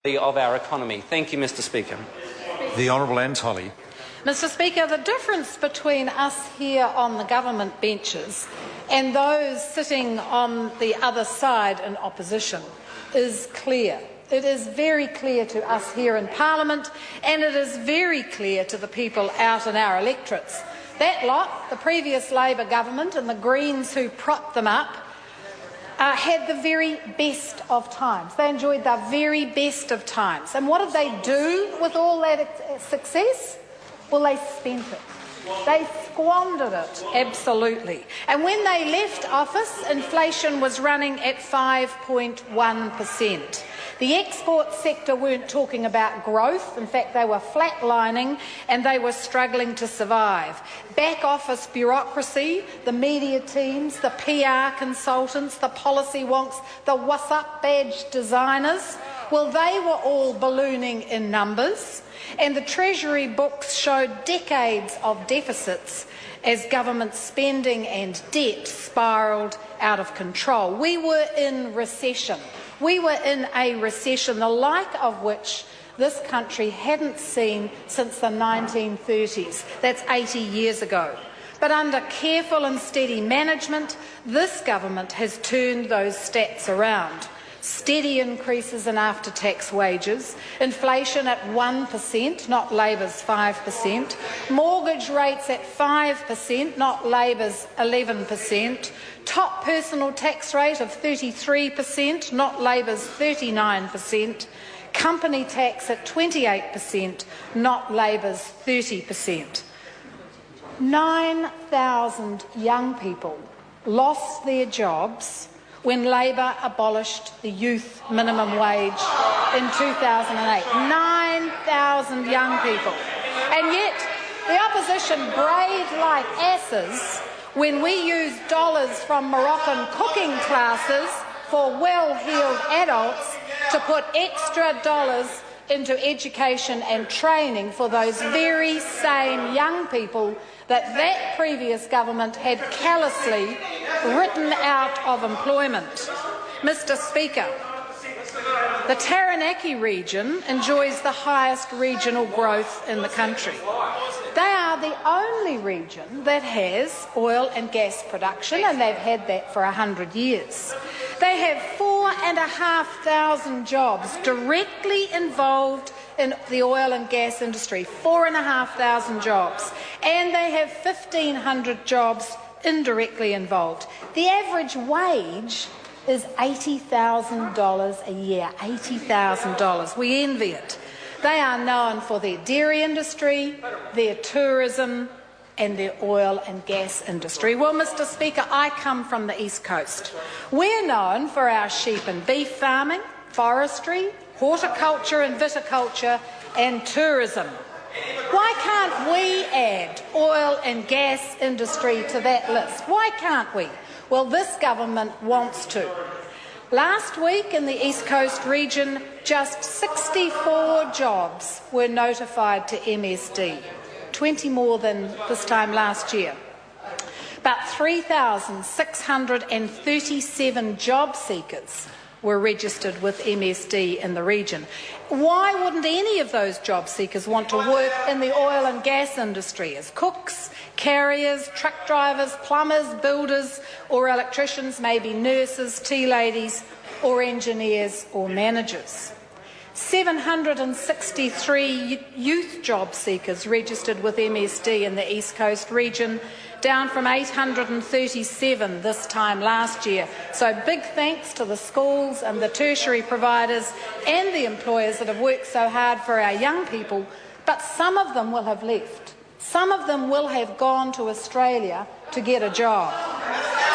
of our economy. Thank you, Mr. Speaker. The Honourable Anne Tolley. Mr. Speaker, the difference between us here on the government benches and those sitting on the other side in opposition is clear. It is very clear to us here in Parliament, and it is very clear to the people out in our electorates. That lot, the previous Labor government and the Greens who propped them up, had the very best of times. They enjoyed the very best of times. And what did they do with all that success? Well, they spent it. They squandered it, absolutely. And when they left office, inflation was running at 5.1%. The export sector weren't talking about growth. In fact, they were flatlining and they were struggling to survive. Back office bureaucracy, the media teams, the PR consultants, the policy wonks, the what's up badge designers, well, they were all ballooning in numbers, and the Treasury books showed decades of deficits as government spending and debt spiralled out of control. We were in recession. We were in a recession, the like of which this country hadn't seen since the 1930s. That's 80 years ago. But under careful and steady management, this government has turned those stats around. Steady increases in after-tax wages, inflation at 1%, not Labor's 5%, mortgage rates at 5%, not Labor's 11%, top personal tax rate of 33%, not Labor's 39%, company tax at 28%, not Labor's 30%. 9,000 young people lost their jobs when Labor abolished the youth minimum wage in 2008. 9,000 young people. And yet the opposition brayed like asses when we used dollars from Moroccan cooking classes for well-heeled adults to put extra dollars into education and training for those very same young people that previous government had callously written out of employment. Mr. Speaker, the Taranaki region enjoys the highest regional growth in the country. They are the only region that has oil and gas production, and they've had that for 100 years. They have 4,500 jobs directly involved in the oil and gas industry, 4,500 jobs, and they have 1,500 jobs indirectly involved. The average wage is $80,000 a year, $80,000. We envy it. They are known for their dairy industry, their tourism and their oil and gas industry. Well, Mr. Speaker, I come from the East Coast. We're known for our sheep and beef farming, forestry, horticulture and viticulture and tourism. Why can't we add oil and gas industry to that list? Why can't we? Well, this government wants to. Last week in the East Coast region, just 64 jobs were notified to MSD, 20 more than this time last year. About 3,637 job seekers were registered with MSD in the region. Why wouldn't any of those job seekers want to work in the oil and gas industry as cooks, carriers, truck drivers, plumbers, builders or electricians, maybe nurses, tea ladies or engineers or managers? 763 youth job seekers registered with MSD in the East Coast region, down from 837 this time last year. So big thanks to the schools and the tertiary providers and the employers that have worked so hard for our young people, but some of them will have left. Some of them will have gone to Australia to get a job.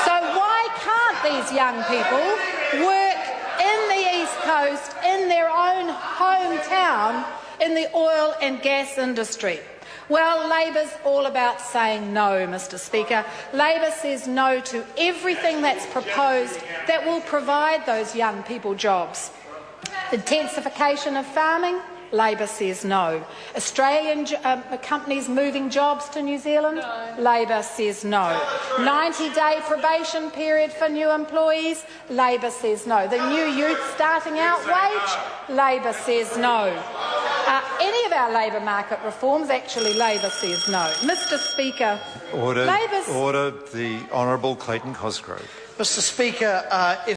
So why can't these young people work in the East Coast, in their own hometown, in the oil and gas industry? Well, Labor's all about saying no, Mr. Speaker. Labor says no to everything that's proposed that will provide those young people jobs. Intensification of farming, Labor says no. Australian companies moving jobs to New Zealand? No. Labor says no. 90-day probation period for new employees? Labor says no. The new youth starting out wage? Labor says no. Any of our labour market reforms, actually Labor says no. Mr Speaker, Order. The Honourable Clayton Cosgrove. Mr Speaker, if